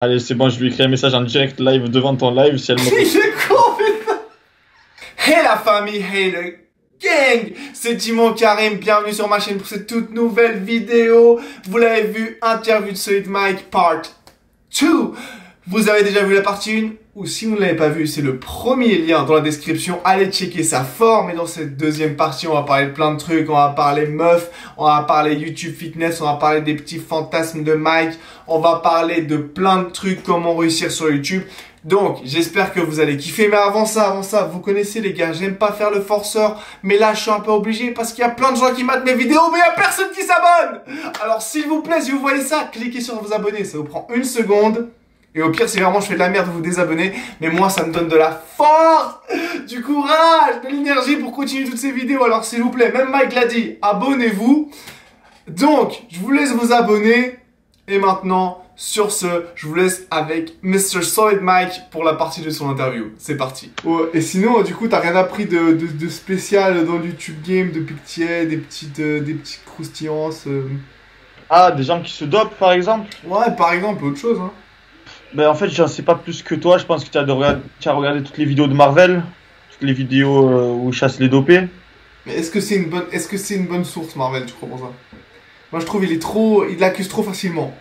Allez, c'est bon, je lui écris un message en direct live devant ton live si elle me... Il est con, putain. Hey la famille, hey le gang, c'est Timon Karim, bienvenue sur ma chaîne pour cette toute nouvelle vidéo. Vous l'avez vu, interview de Solid Mike part 2. Vous avez déjà vu la partie 1, ou si vous ne l'avez pas vu, c'est le premier lien dans la description. Allez checker sa forme. Et dans cette deuxième partie, on va parler de plein de trucs. On va parler meuf, on va parler YouTube Fitness, on va parler des petits fantasmes de Mike. On va parler de plein de trucs, comment réussir sur YouTube. Donc, j'espère que vous allez kiffer. Mais avant ça, vous connaissez les gars, j'aime pas faire le forceur. Mais là, je suis un peu obligé parce qu'il y a plein de gens qui matent mes vidéos, mais il y a personne qui s'abonne. Alors, s'il vous plaît, si vous voyez ça, cliquez sur vous abonner. Ça vous prend une seconde. Et au pire, si vraiment je fais de la merde, vous désabonnez. Mais moi, ça me donne de la force, du courage, de l'énergie pour continuer toutes ces vidéos. Alors, s'il vous plaît, même Mike l'a dit, abonnez-vous. Donc, je vous laisse vous abonner. Et maintenant, sur ce, je vous laisse avec Mr. Solid Mike pour la partie de son interview. C'est parti. Oh, et sinon, du coup, t'as rien appris de spécial dans le YouTube Game depuis que tu y es, des petites croustillances Ah, des gens qui se dopent, par exemple? Ouais, par exemple, autre chose, hein. Ben, en fait, j'en sais pas plus que toi. Je pense que tu as regardé toutes les vidéos de Marvel, toutes les vidéos où ils chassent les dopés. Mais est-ce que c'est une bonne source, Marvel, tu crois pour ça? Moi, je trouve il l'accuse trop facilement.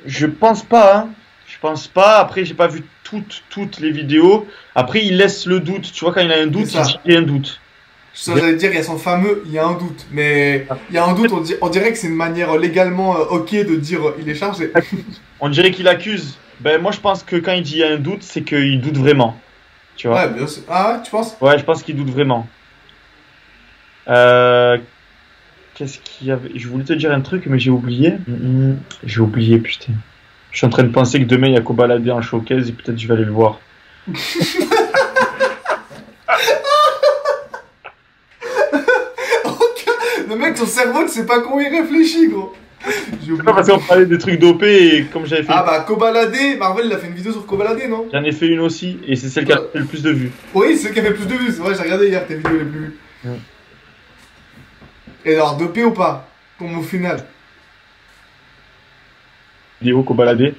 Je pense pas, hein. Je pense pas. Après, j'ai pas vu toutes les vidéos. Après, il laisse le doute. Tu vois, quand il a un doute, il dit qu'il y a un doute. Ça, j'allais dire, il y a son fameux, il y a un doute. Mais il y a un doute, on dirait que c'est une manière légalement ok de dire il est chargé. On dirait qu'il accuse. Ben, moi, je pense que quand il dit il y a un doute, c'est qu'il doute vraiment. Tu vois? Ouais, bien sûr. Ah ouais, tu penses? Ouais, je pense qu'il doute vraiment. Qu'est-ce qu'il y avait? Je voulais te dire un truc, mais j'ai oublié. J'ai oublié, putain. Je suis en train de penser que demain, il y a qu'au balader en showcase et peut-être je vais aller le voir. Le mec, son cerveau, tu sais pas comment il réfléchit, gros. C'est pas parce qu'on parlait des trucs dopés et comme j'avais fait. Ah bah, Kobalade, Marvel, il a fait une vidéo sur Kobalade, non? J'en ai fait une aussi et c'est celle qui a fait le plus de vues. Oui, c'est celle qui a fait le plus de vues, c'est vrai, j'ai regardé hier tes vidéos les plus vues. Et alors, dopé ou pas? Pour mon final. Vidéo qu'au balader,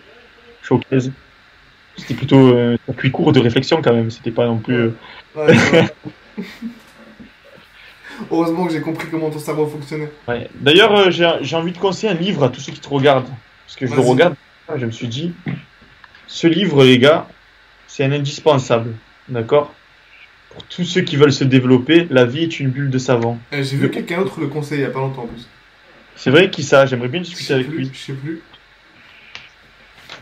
showcase. C'était plutôt un circuit court de réflexion quand même, c'était pas non plus. Ouais, c'est vrai. Heureusement que j'ai compris comment ton cerveau fonctionnait. Ouais. D'ailleurs, j'ai envie de conseiller un livre à tous ceux qui te regardent. Parce que je le regarde, je me suis dit, ce livre, les gars, c'est un indispensable. D'accord? Pour tous ceux qui veulent se développer, la vie est une bulle de savon. J'ai vu quelqu'un d'autre le conseiller il y a pas longtemps en plus. C'est vrai qui ça? J'aimerais bien discuter avec lui. Je sais plus.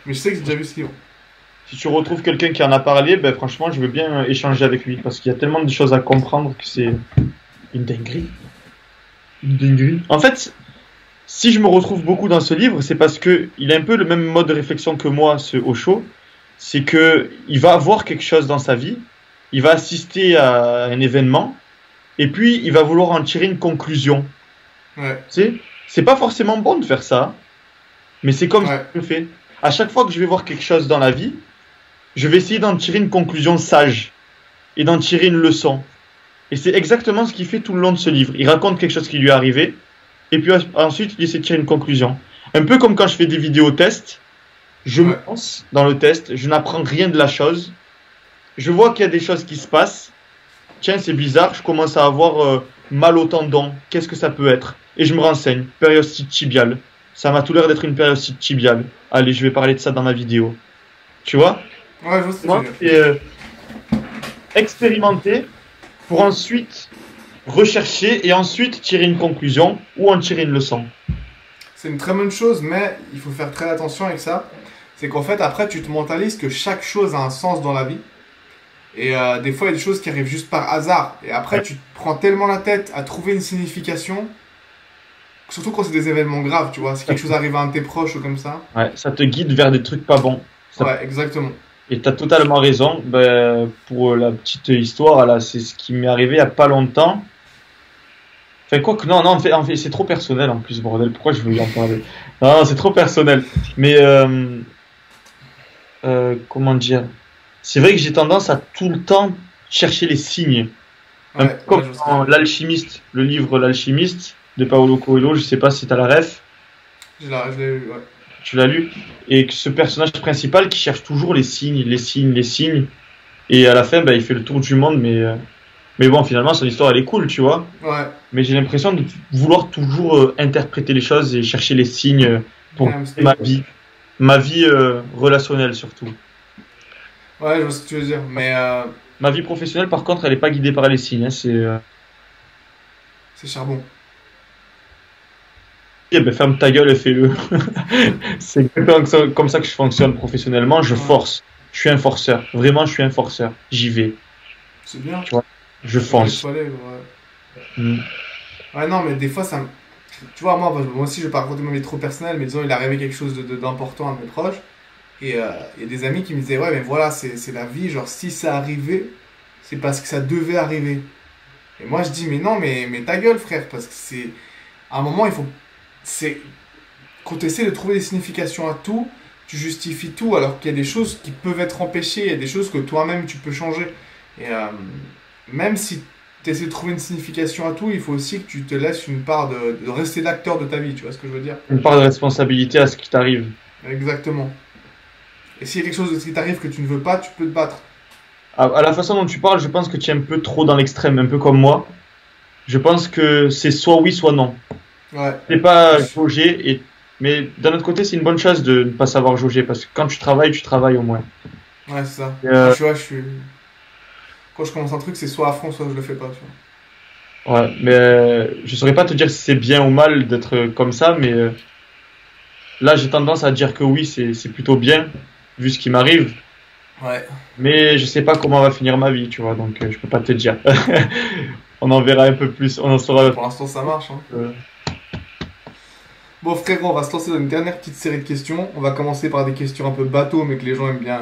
Mais je sais que j'ai déjà vu ce livre. Si tu retrouves quelqu'un qui en a parlé, ben franchement, je veux bien échanger avec lui. Parce qu'il y a tellement de choses à comprendre que c'est une dinguerie. Une dinguerie. En fait, si je me retrouve beaucoup dans ce livre, c'est parce que il a un peu le même mode de réflexion que moi, ce Osho. C'est que il va avoir quelque chose dans sa vie, il va assister à un événement, et puis il va vouloir en tirer une conclusion. Ouais. Tu sais, c'est pas forcément bon de faire ça, mais c'est comme ça que je le fais. À chaque fois que je vais voir quelque chose dans la vie, je vais essayer d'en tirer une conclusion sage et d'en tirer une leçon. Et c'est exactement ce qu'il fait tout le long de ce livre. Il raconte quelque chose qui lui est arrivé, et puis ensuite il essaie de tirer une conclusion. Un peu comme quand je fais des vidéos tests, je me lance dans le test, je n'apprends rien de la chose, je vois qu'il y a des choses qui se passent, tiens c'est bizarre, je commence à avoir mal au tendon, qu'est-ce que ça peut être? Et je me renseigne, périostite tibiale, ça m'a tout l'air d'être une périostite tibiale, allez je vais parler de ça dans ma vidéo. Tu vois? Ouais, je vois ce que moi c'est expérimenter pour ensuite rechercher et ensuite tirer une conclusion ou en tirer une leçon. C'est une très bonne chose, mais il faut faire très attention avec ça. C'est qu'en fait, après, tu te mentalises que chaque chose a un sens dans la vie. Et des fois, il y a des choses qui arrivent juste par hasard. Et après, tu te prends tellement la tête à trouver une signification, surtout quand c'est des événements graves, tu vois. Si quelque chose arrive à un de tes proches ou comme ça. Ouais, ça te guide vers des trucs pas bons. Ouais, exactement. Et tu as totalement raison. Ben, pour la petite histoire, là, c'est ce qui m'est arrivé il n'y a pas longtemps. Enfin, quoi que non, en fait c'est trop personnel en plus, bordel. Pourquoi je veux y en parler? Non, c'est trop personnel. Mais, comment dire? C'est vrai que j'ai tendance à tout le temps chercher les signes. Ouais, comme dans L'Alchimiste, le livre L'Alchimiste de Paulo Coelho, je sais pas si tu as la ref. Je l'ai eu, ouais. Tu l'as lu? Et que ce personnage principal qui cherche toujours les signes, les signes, les signes. Et à la fin, bah, il fait le tour du monde, mais bon, finalement, son histoire, elle est cool, tu vois. Ouais. Mais j'ai l'impression de vouloir toujours interpréter les choses et chercher les signes pour ma vie relationnelle surtout. Ouais, je vois ce que tu veux dire. Mais Ma vie professionnelle, par contre, elle n'est pas guidée par les signes. Hein, c'est charbon. Eh ben, ferme ta gueule et fais-le. C'est exactement comme ça que je fonctionne professionnellement. Je force. Je suis un forceur. Vraiment, je suis un forceur. J'y vais. C'est bien. Tu vois, je fonce. Ouais. Ouais, non, mais des fois, ça me... Tu vois, moi aussi, je vais pas raconter ma vie trop personnelle, mais disons, il est arrivé quelque chose d'important à mes proches. Et il y a des amis qui me disaient, ouais, mais voilà, c'est la vie. Genre, si ça arrivait, c'est parce que ça devait arriver. Et moi, je dis, mais non, mais ta gueule, frère. Parce que c'est... À un moment, il faut... C'est... Quand tu essaies de trouver des significations à tout, tu justifies tout, alors qu'il y a des choses qui peuvent être empêchées, il y a des choses que toi-même, tu peux changer. Et même si tu essaies de trouver une signification à tout, il faut aussi que tu te laisses une part de rester l'acteur de ta vie, tu vois ce que je veux dire? Une part de responsabilité à ce qui t'arrive. Exactement. Et s'il y a quelque chose de ce qui t'arrive que tu ne veux pas, tu peux te battre. À la façon dont tu parles, je pense que tu es un peu trop dans l'extrême, un peu comme moi. Je pense que c'est soit oui, soit non. Ouais. C'est pas jauger, mais d'un autre côté, c'est une bonne chose de ne pas savoir jauger, parce que quand tu travailles au moins. Ouais, c'est ça. Tu vois, quand je commence un truc, c'est soit à fond, soit je le fais pas, tu vois. Ouais, mais je saurais pas te dire si c'est bien ou mal d'être comme ça, mais là, j'ai tendance à dire que oui, c'est plutôt bien, vu ce qui m'arrive. Ouais. Mais je sais pas comment va finir ma vie, tu vois, donc je peux pas te dire. On en verra un peu plus, on en saura. Pour l'instant, ça marche. Hein. Bon, frérot, on va se lancer dans une dernière petite série de questions. On va commencer par des questions un peu bateau, mais que les gens aiment bien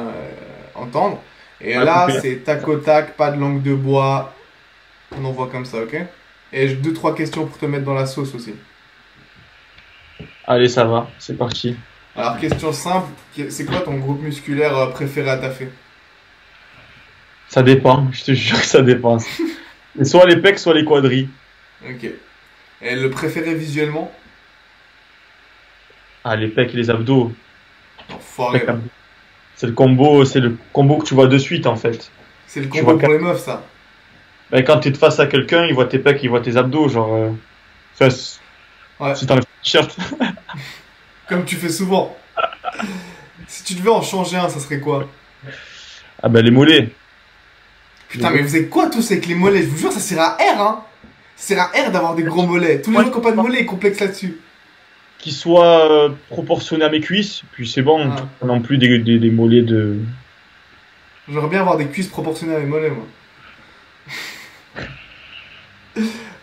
entendre. Et là, c'est tac au tac, pas de langue de bois. On envoie comme ça, ok? Et j'ai 2-3 questions pour te mettre dans la sauce aussi. Allez, ça va, c'est parti. Alors, question simple, c'est quoi ton groupe musculaire préféré à taffer? Ça dépend, je te jure que ça dépend. C'est soit les pecs, soit les quadris. Ok. Et le préféré visuellement? Ah, les pecs et les abdos. Enfoiré. C'est le combo que tu vois de suite en fait. C'est le combo pour les meufs, ça. Ben, quand tu es face à quelqu'un, il voit tes pecs, il voit tes abdos, genre. Fesses. Ouais. Si t'enlèves ton t-shirt. Comme tu fais souvent. Si tu devais en changer un, ça serait quoi? Ah ben les mollets. Putain, mais vous avez quoi tous avec les mollets? Je vous jure, ça sert à R, hein. Ça sert à R d'avoir des gros mollets. Tous les gens qui n'ont pas de mollets, ils complexent là-dessus. Qui soit proportionné à mes cuisses, puis c'est bon, pas non plus des mollets de... J'aimerais bien avoir des cuisses proportionnées à mes mollets, moi.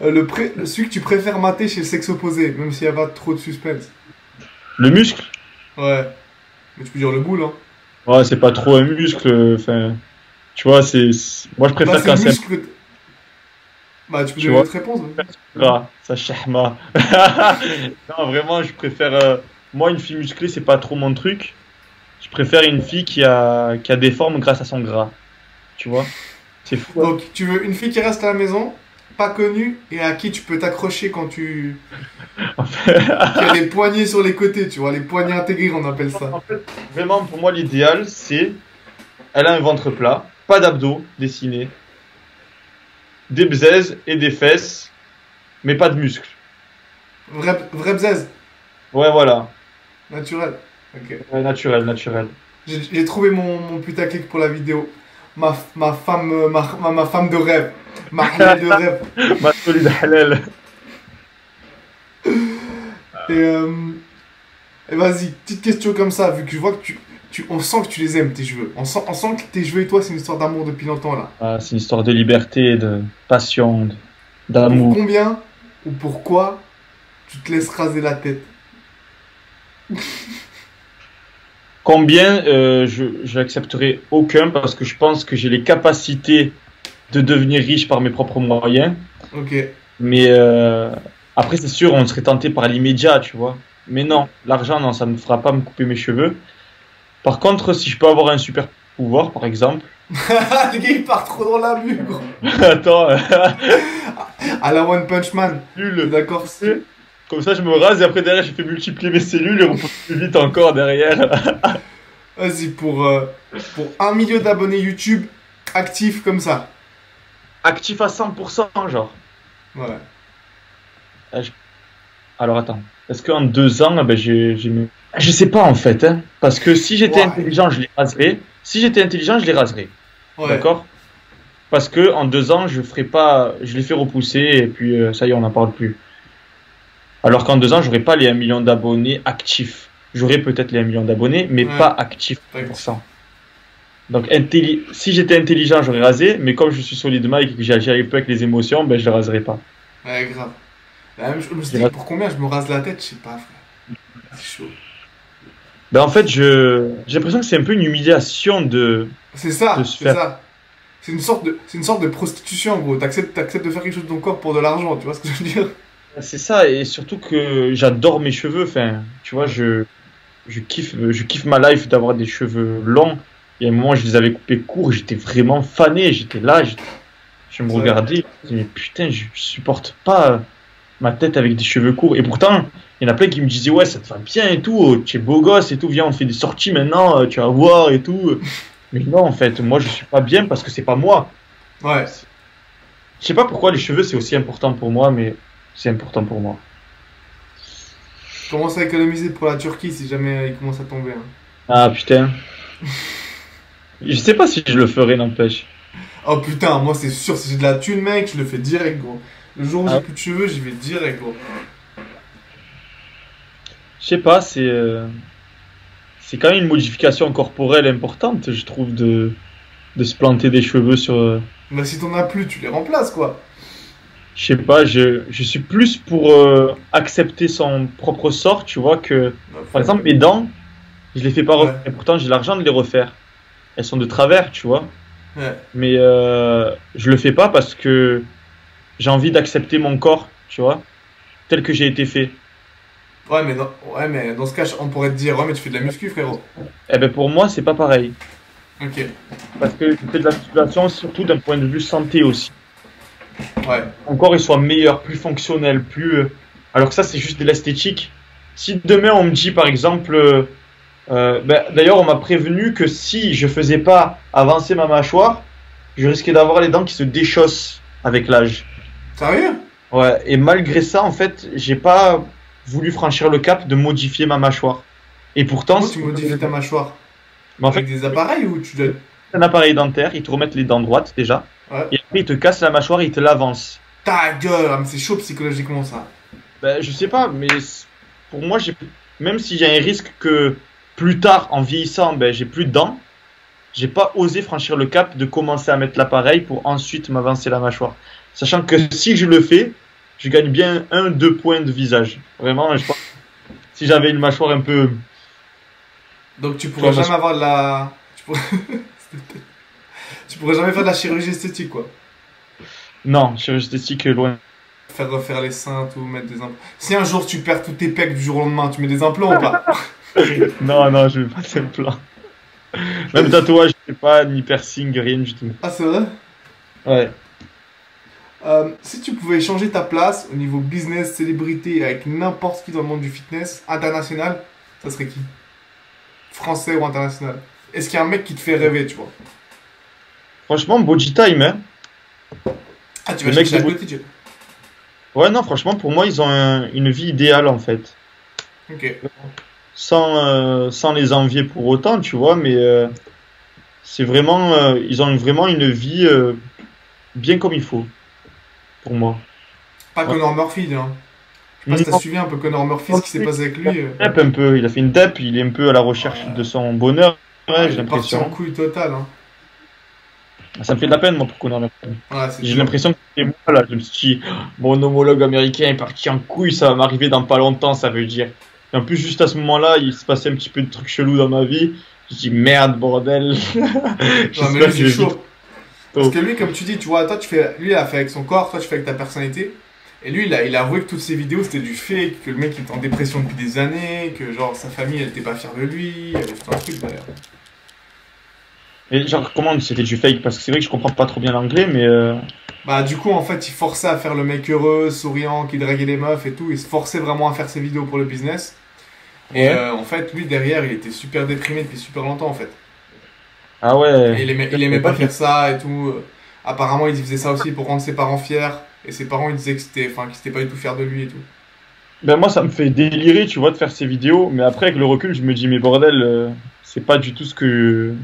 Celui que tu préfères mater chez le sexe opposé, même s'il n'y a pas trop de suspense. Le muscle? Ouais. Mais tu peux dire le boule, hein. Ouais, c'est pas trop un muscle, enfin... Tu vois, moi je préfère quand c'est... Bah, tu peux donner notre réponse. Ah, ça chahma. Non, vraiment, je préfère... Moi, une fille musclée, c'est pas trop mon truc. Je préfère une fille qui a des formes grâce à son gras. Tu vois? C'est fou. Donc, tu veux une fille qui reste à la maison, pas connue, et à qui tu peux t'accrocher quand tu... qui a des poignées sur les côtés, tu vois, les poignées intégrées, on appelle ça. En fait, vraiment, pour moi, l'idéal, c'est... Elle a un ventre plat, pas d'abdos dessinés, des bzaises et des fesses, mais pas de muscles. Vrai bzaise? Ouais, voilà. Naturel. Ok. Ouais, naturel. J'ai trouvé mon putaclic pour la vidéo. Ma femme de rêve. Ma halal de rêve. Ma solide halal. Et vas-y, petite question comme ça, vu que je vois que on sent que tu les aimes, tes cheveux. On sent que tes cheveux et toi, c'est une histoire d'amour depuis longtemps, là. Ah, c'est une histoire de liberté, de passion, d'amour. Pour combien ou pourquoi tu te laisses raser la tête? Combien je n'accepterai aucun parce que je pense que j'ai les capacités de devenir riche par mes propres moyens. Ok. Mais après, c'est sûr, on serait tenté par l'immédiat, tu vois. Mais non, l'argent, non, ça ne me fera pas me couper mes cheveux. Par contre, si je peux avoir un super pouvoir, par exemple. Le gars, il part trop dans l'abus, gros. Attends. À la One Punch Man. Nul. D'accord. Comme ça, je me rase et après, derrière, j'ai fait multiplier mes cellules et repousse plus vite encore derrière. Vas-y, pour 1 million d'abonnés YouTube actifs comme ça. Actif à 100%, genre. Ouais. Alors, attends. Est-ce qu'en 2 ans, ben, j'ai mis... Je sais pas, en fait. Hein, parce que si j'étais intelligent, je les raserais. Si j'étais intelligent, je les raserais. Ouais. D'accord? Parce que en 2 ans, je ferai pas... Je les fais repousser et puis ça y est, on n'en parle plus. Alors qu'en 2 ans, j'aurais pas les 1 million d'abonnés actifs. J'aurais peut-être les 1 million d'abonnés, mais pas actifs pour ça. Donc, si j'étais intelligent, j'aurais rasé, mais comme je suis solide Mike et que j'agis peu avec les émotions, ben je le raserai pas. Ouais, grave. Je me suis dit, pour combien je me rase la tête, je sais pas, frère. C'est chaud. Ben en fait, j'ai l'impression que c'est un peu une humiliation de. C'est ça, c'est ça. C'est une sorte de prostitution, gros. T'acceptes de faire quelque chose de ton corps pour de l'argent, tu vois ce que je veux dire? C'est ça, et surtout que j'adore mes cheveux. Enfin, tu vois, je kiffe ma life d'avoir des cheveux longs. Il y a un moment, je les avais coupés courts, j'étais vraiment fané. J'étais là, je me regardais, je me disais, mais putain, je supporte pas ma tête avec des cheveux courts. Et pourtant, il y en a plein qui me disaient, ouais, ça te va bien et tout, tu es beau gosse et tout, viens, on fait des sorties maintenant, tu vas voir et tout. Mais non, en fait, moi, je suis pas bien parce que c'est pas moi. Ouais. Je sais pas pourquoi les cheveux, c'est aussi important pour moi, mais c'est important pour moi. Je commence à économiser pour la Turquie si jamais il commence à tomber. Hein. Ah, putain. Je sais pas si je le ferai, n'empêche. Oh putain, moi c'est sûr, si j'ai de la thune, mec, je le fais direct, gros. Le jour où j'ai plus de cheveux, j'y vais direct, gros. Je sais pas, c'est quand même une modification corporelle importante, je trouve, de se planter des cheveux sur... Bah si t'en as plus, tu les remplaces, quoi. Je sais pas, je suis plus pour accepter son propre sort, tu vois, que... Par exemple, mes dents, je les fais pas refaire, et pourtant j'ai l'argent de les refaire. Elles sont de travers, tu vois. Ouais. Mais je le fais pas parce que j'ai envie d'accepter mon corps, tu vois, tel que j'ai été fait. Ouais, mais dans ce cas, on pourrait te dire, ouais, mais tu fais de la muscu, frérot. Eh ben pour moi, c'est pas pareil. Ok. Parce que je fais de la musculation surtout d'un point de vue santé aussi. Ouais. Mon corps, il soit meilleur, plus fonctionnel, plus... Alors que ça, c'est juste de l'esthétique. Si demain, on me dit, par exemple... d'ailleurs, on m'a prévenu que si je faisais pas avancer ma mâchoire, je risquais d'avoir les dents qui se déchaussent avec l'âge. Sérieux? Ouais, et malgré ça, en fait, j'ai pas voulu franchir le cap de modifier ma mâchoire. Et pourtant... Comment tu modifies ta mâchoire? Mais en avec fait, des appareils ou tu dois... un appareil dentaire, ils te remettent les dents droites déjà, Ouais. et après ils te cassent la mâchoire, ils te l'avancent. Ta gueule, ah, mais c'est chaud psychologiquement, ça. Ben, je sais pas, mais pour moi, même s'il y a un risque que plus tard, en vieillissant, ben, j'ai plus de dents, j'ai pas osé franchir le cap de commencer à mettre l'appareil pour ensuite m'avancer la mâchoire. Sachant que si je le fais, je gagne bien 1-2 points de visage. Vraiment, je pense que si j'avais une mâchoire un peu... Donc tu pourrais jamais avoir de la... Tu pourrais jamais faire de la chirurgie esthétique, quoi. Non, chirurgie esthétique, loin. Faire refaire les seins, tout, mettre des implants. Si un jour tu perds tous tes pecs du jour au lendemain, tu mets des implants ou pas? Non, je veux pas d'implant. Même tatouage, je sais pas, ni piercing, rien du tout. Ah, c'est vrai? Ouais. Si tu pouvais changer ta place au niveau business, célébrité, avec n'importe qui dans le monde du fitness, international, ça serait qui? Français ou international? Est-ce qu'il y a un mec qui te fait rêver, tu vois? Franchement, Body Time, hein. Ah, tu vas chercher à côté, tu... Ouais, non, franchement, pour moi, ils ont une vie idéale, en fait. Ok. Sans les envier pour autant, tu vois, mais c'est vraiment... ils ont vraiment une vie bien comme il faut, pour moi. Pas Conor Murphy, hein. Je sais pas si t'as suivi un peu Conor Murphy, ce qui s'est passé avec lui. Un peu. Il a fait une dep, il est un peu à la recherche de son bonheur, ouais, j'ai l'impression. Il est parti en couille totale, hein. Ça me fait de la peine, moi, pour Conor Murphy. Ouais, j'ai l'impression que c'est moi, là. Je me suis dit, mon homologue américain est parti en couille, ça va m'arriver dans pas longtemps, ça veut dire. Et en plus, juste à ce moment-là, il se passait un petit peu de trucs chelous dans ma vie. Je dis, merde, bordel. Non, mais lui, c'est chaud. Parce que lui, comme tu dis, tu vois, toi, lui, il a fait avec son corps, toi, tu fais avec ta personnalité. Et lui, il a avoué que toutes ses vidéos, c'était du fake, que le mec, il était en dépression depuis des années, que, genre, sa famille, elle était pas fière de lui, il y avait tout un truc, d'ailleurs. Et genre, comment c'était du fake? Parce que c'est vrai que je comprends pas trop bien l'anglais, mais... Bah, du coup, en fait, il forçait à faire le mec heureux, souriant, qui draguait les meufs et tout. Il se forçait vraiment à faire ses vidéos pour le business. Et Ouais. en fait, lui, derrière, il était super déprimé depuis super longtemps, en fait. Ah ouais. Et il aimait pas faire ça et tout. Apparemment, il faisait ça aussi pour rendre ses parents fiers. Et ses parents, ils disaient que qu'ils étaient pas du tout fiers de lui et tout. Ben moi, ça me fait délirer, tu vois, de faire ces vidéos. Mais après, avec le recul, je me dis, mais bordel, c'est pas du tout ce que.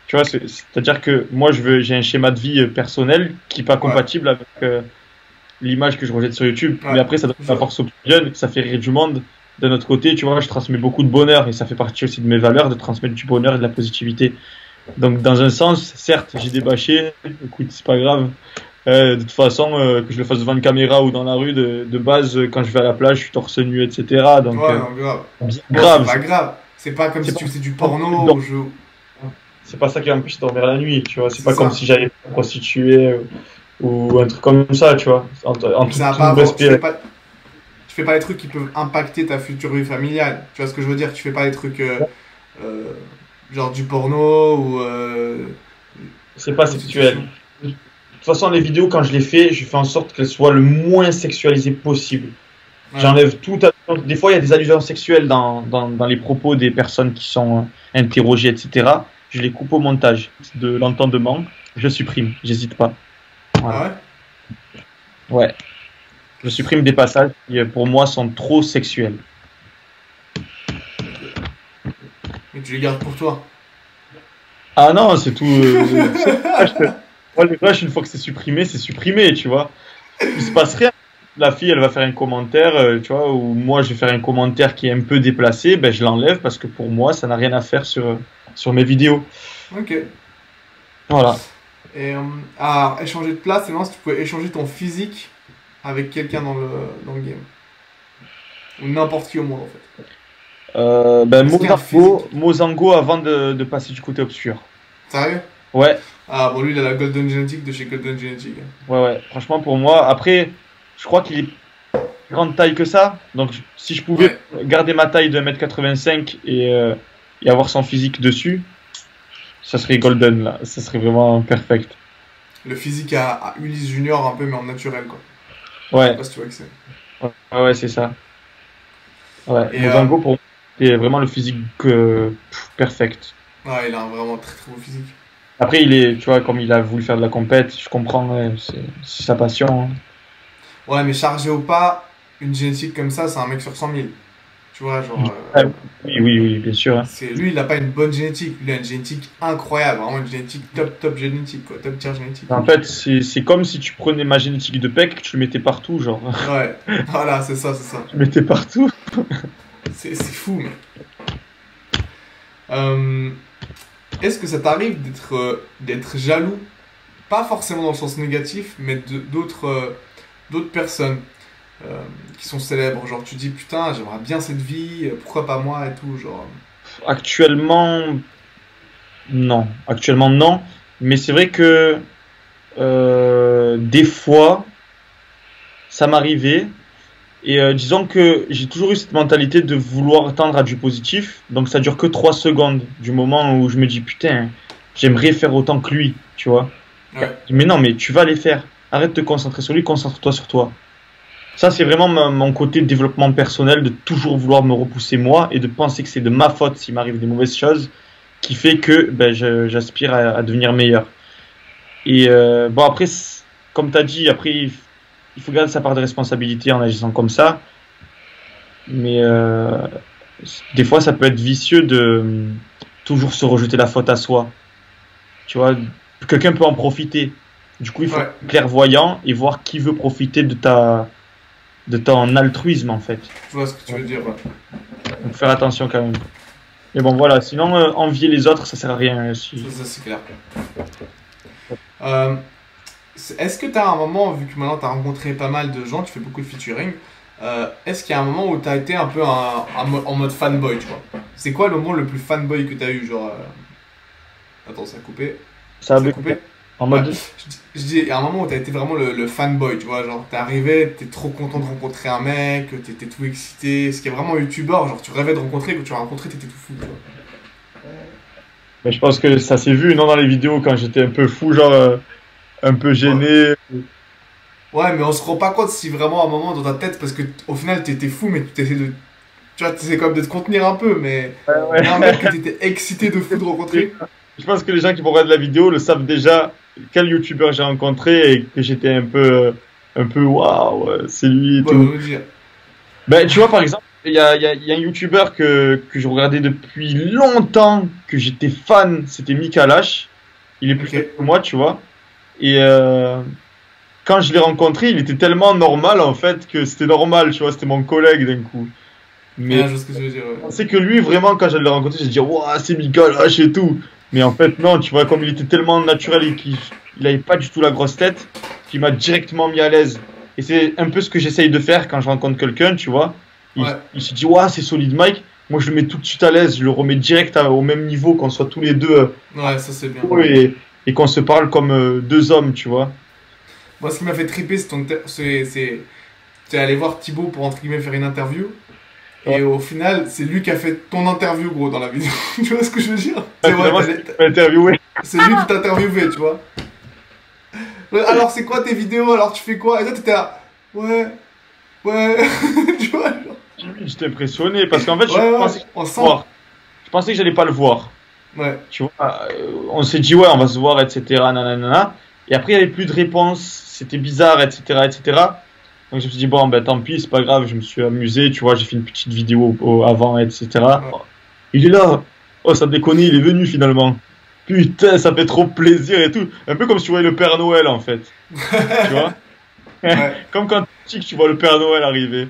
Tu vois, c'est-à-dire que moi, j'ai un schéma de vie personnel qui est pas Ouais, compatible avec l'image que je rejette sur YouTube. ouais, Mais après, ça donne je la vois. force aux plus jeunes, ça fait rire du monde. D'un autre côté, tu vois, je transmets beaucoup de bonheur et ça fait partie aussi de mes valeurs de transmettre du bonheur et de la positivité. Donc, dans un sens, certes, j'ai des bâchés. Écoute, c'est pas grave. De toute façon, que je le fasse devant une caméra ou dans la rue, de base, quand je vais à la plage, je suis torse nu, etc. Donc, Ouais, non, grave. bien Bon, c'est grave, pas grave. C'est pas comme c'est si pas, tu faisais du porno ou je... c'est pas ça qui m'empêche de dormir la nuit, tu vois. C'est C'est pas comme ça. si j'allais me prostituer ou un truc comme ça, tu vois. En Mais tout, ça va tout pas avoir... respect. Tu fais pas les trucs qui peuvent impacter ta future vie familiale. Tu vois ce que je veux dire? Tu fais pas les trucs euh, genre du porno ou C'est pas sexuel. prostitution. De toute façon, les vidéos, quand je les fais, je fais en sorte qu'elles soient le moins sexualisées possible. Ouais. J'enlève tout. Des fois, il y a des allusions sexuelles dans les propos des personnes qui sont interrogées, etc. Je les coupe au montage de l'entendement. Je supprime. J'hésite pas. Ah Voilà. ouais? Ouais. Je supprime des passages qui, pour moi, sont trop sexuels. Mais tu les gardes pour toi. Ah non, c'est tout. Moi, les rushs, une fois que c'est supprimé, tu vois. Il se passe rien. La fille, elle va faire un commentaire, tu vois, ou moi, je vais faire un commentaire qui est un peu déplacé, ben, je l'enlève parce que pour moi, ça n'a rien à faire sur mes vidéos. Ok. Voilà. Et à échanger de place, c'est vraiment si tu pouvais échanger ton physique avec quelqu'un dans le game. Ou n'importe qui au monde en fait. Ben, Est-ce qu'il y a un physique? Mozango avant de passer du côté obscur. Sérieux? Ouais, Ah bon, lui il a la Golden Genetic de chez Golden Genetic. ouais. Franchement, pour moi, après, je crois qu'il est grande taille que ça. Donc, si je pouvais Ouais. garder ma taille de 1m85 et avoir son physique dessus, ça serait golden, là. Ça serait vraiment perfect. Le physique à Ulysse Junior un peu mais en naturel quoi. Je sais Ouais, pas si tu vois que c'est. ouais, c'est ça. Ouais, Et Mozango, pour moi, c'est vraiment le physique perfect. ouais, il a un vraiment très très beau physique. Après, tu vois, comme il a voulu faire de la compète, je comprends, ouais, c'est sa passion, hein. Ouais, mais chargé ou pas, une génétique comme ça, c'est un mec sur 100 000. Tu vois, genre. Ouais, oui, bien sûr, hein. Lui, il a pas une bonne génétique. Lui, il a une génétique incroyable. Vraiment une génétique top génétique, quoi. Top tier génétique. En fait, c'est comme si tu prenais ma génétique de pec, que tu le mettais partout, genre. Ouais, voilà, c'est ça, c'est ça. Tu le mettais partout. C'est fou, mais. Euh, Est-ce que ça t'arrive d'être jaloux, pas forcément dans le sens négatif, mais d'autres personnes qui sont célèbres? Genre, tu dis putain, j'aimerais bien cette vie, pourquoi pas moi et tout, genre. Actuellement, non. Actuellement, non. Mais c'est vrai que des fois, ça m'arrivait. Et disons que j'ai toujours eu cette mentalité de vouloir tendre à du positif. Donc ça dure que 3 secondes du moment où je me dis putain, j'aimerais faire autant que lui, tu vois. Ouais, Mais non, mais tu vas les faire. Arrête de te concentrer sur lui, concentre-toi sur toi. Ça, c'est vraiment mon côté développement personnel, de toujours vouloir me repousser moi et de penser que c'est de ma faute s'il m'arrive des mauvaises choses qui fait que ben, j'aspire à devenir meilleur. Et bon, après, comme tu as dit, après, il faut garder sa part de responsabilité en agissant comme ça. Mais des fois, ça peut être vicieux de toujours se rejeter la faute à soi. Tu vois, quelqu'un peut en profiter. Du coup, il faut ouais, être clairvoyant et voir qui veut profiter de ton altruisme, en fait. je vois ce que tu veux dire, ouais. Donc, faire attention quand même. Mais bon, voilà. Sinon, envier les autres, ça sert à rien. Ça, c'est clair. Euh, Est-ce que tu as un moment, vu que maintenant tu as rencontré pas mal de gens, tu fais beaucoup de featuring, est-ce qu'il y a un moment où tu as été un peu en mode fanboy, tu vois? C'est quoi le moment le plus fanboy que tu as eu, genre... Attends, ça a coupé. Ça a Ça a beaucoup. coupé? En Ouais. mode. Je dis, il y a un moment où tu as été vraiment le fanboy, tu vois, genre t'es arrivé, t'es trop content de rencontrer un mec, t'étais tout excité, ce qui est vraiment youtubeur, genre tu rêvais de rencontrer, quand tu l'as rencontré, t'étais tout fou, tu vois. Mais je pense que ça s'est vu, non, dans les vidéos, quand j'étais un peu fou, genre un peu gêné. Ouais, mais on se rend pas compte si vraiment à un moment dans ta tête, parce que au final t'étais fou, mais tu essaies de. Tu vois, t'essaies quand même de te contenir un peu, mais. Ouais, Il y a un ouais. mec que t'étais excité de fou de rencontrer. Je pense que les gens qui vont regarder la vidéo le savent déjà quel youtubeur j'ai rencontré et que j'étais un peu waouh, c'est lui et Ouais, tout. on va dire. Ben, tu vois, par exemple, il y a un youtubeur que je regardais depuis longtemps, que j'étais fan, c'était Mika Lash. Il est plus Ok. jeune que moi, tu vois. Et quand je l'ai rencontré, il était tellement normal, en fait, que c'était normal, tu vois, c'était mon collègue d'un coup. Mais Ah, je vois ce que tu veux dire, je ouais. pensais que lui, vraiment, quand je l'ai rencontré, j'ai dit, waouh, c'est Mika Lash et tout. Mais en fait, non, tu vois, comme il était tellement naturel et qu'il il avait pas du tout la grosse tête, qu'il m'a directement mis à l'aise. Et c'est un peu ce que j'essaye de faire quand je rencontre quelqu'un, tu vois. Ouais, Il se dit, waouh, c'est solide Mike. Moi, je le mets tout de suite à l'aise, je le remets direct au même niveau, qu'on soit tous les deux ouais, ça c'est bien. haut et qu'on se parle comme deux hommes, tu vois. Moi, ce qui m'a fait triper, c'est aller voir Thibaut pour entre guillemets faire une interview. Ouais. Et au final, c'est lui qui a fait ton interview, gros, dans la vidéo. Tu vois ce que je veux dire? C'est vrai, Finalement, c'est interviewé. c'est lui qui t'a interviewé, tu vois. Alors, c'est quoi tes vidéos? Alors, tu fais quoi? Et toi, t'étais là, ouais, ouais, tu vois, genre, J'étais impressionné parce qu'en fait, ouais, ouais, pensais que on j'allais sent. le voir. Je pensais que j'allais pas le voir. Ouais, Tu vois, on s'est dit, ouais, on va se voir, etc. Nanana. Et après, il n'y avait plus de réponse. C'était bizarre, etc., etc. Donc, je me suis dit, bon, ben tant pis, c'est pas grave. Je me suis amusé, tu vois, j'ai fait une petite vidéo avant, etc. ouais. Il est là. Oh, ça déconne, il est venu finalement. Putain, ça fait trop plaisir et tout. Un peu comme si tu voyais le Père Noël, en fait. Tu vois? Ouais, Comme quand tu vois le Père Noël arriver.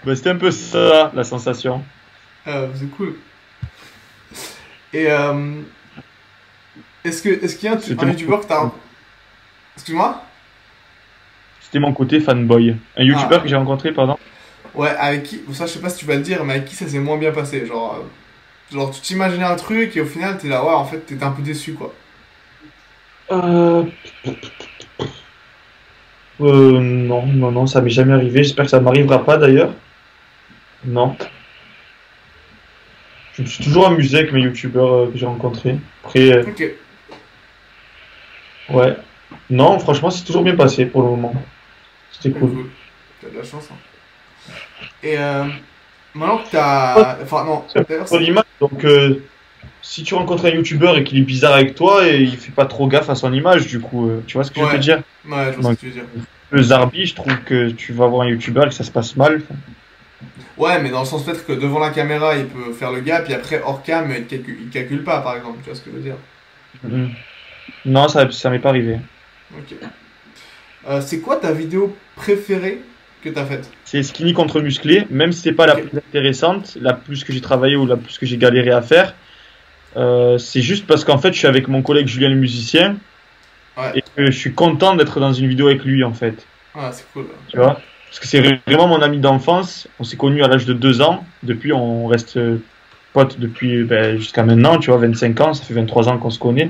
Ben, c'était un peu ça, la sensation. c'est cool. Et est-ce qu'il y a C'était un mon, youtubeur que t'as. Excuse-moi? c'était mon côté fanboy. Un Ah, youtubeur que j'ai rencontré, pardon. ouais, avec qui. Bon, ça, je sais pas si tu vas le dire, mais avec qui ça s'est moins bien passé. Genre tu t'imaginais un truc et au final, t'es là, ouais, en fait, t'étais un peu déçu, quoi. Euh, non, non, non, ça m'est jamais arrivé. J'espère que ça m'arrivera pas d'ailleurs. Non. Je me suis toujours amusé avec mes youtubeurs que j'ai rencontrés. Après, Ok, ouais. Non, franchement, c'est toujours bien passé pour le moment. C'était cool, cool. cool. T'as de la chance, hein. Et maintenant que Ouais, t'as. Enfin, non, c'est d'ailleurs, pour l'image. Donc, si tu rencontres un youtubeur et qu'il est bizarre avec toi et il fait pas trop gaffe à son image, du coup, tu vois ce que je veux te ouais, dire? ouais, je vois ce que Donc, tu veux dire. le Zarbi, je trouve que tu vas voir un youtubeur et que ça se passe mal. Ouais, mais dans le sens peut-être que devant la caméra, il peut faire le gars, puis après, hors cam, il calcule pas, par exemple, tu vois ce que je veux dire. Mhm. Non, ça m'est pas arrivé. Ok. C'est quoi ta vidéo préférée que t'as faite? C'est skinny contre musclé, même si c'est pas la Ok, plus intéressante, la plus que j'ai travaillé ou la plus que j'ai galéré à faire. C'est juste parce qu'en fait, je suis avec mon collègue Julien le musicien ouais, et que je suis content d'être dans une vidéo avec lui en fait. ah, c'est cool. Tu vois? Parce que c'est vraiment mon ami d'enfance. On s'est connus à l'âge de 2 ans. Depuis, on reste potes depuis ben, jusqu'à maintenant. Tu vois, 25 ans, ça fait 23 ans qu'on se connaît.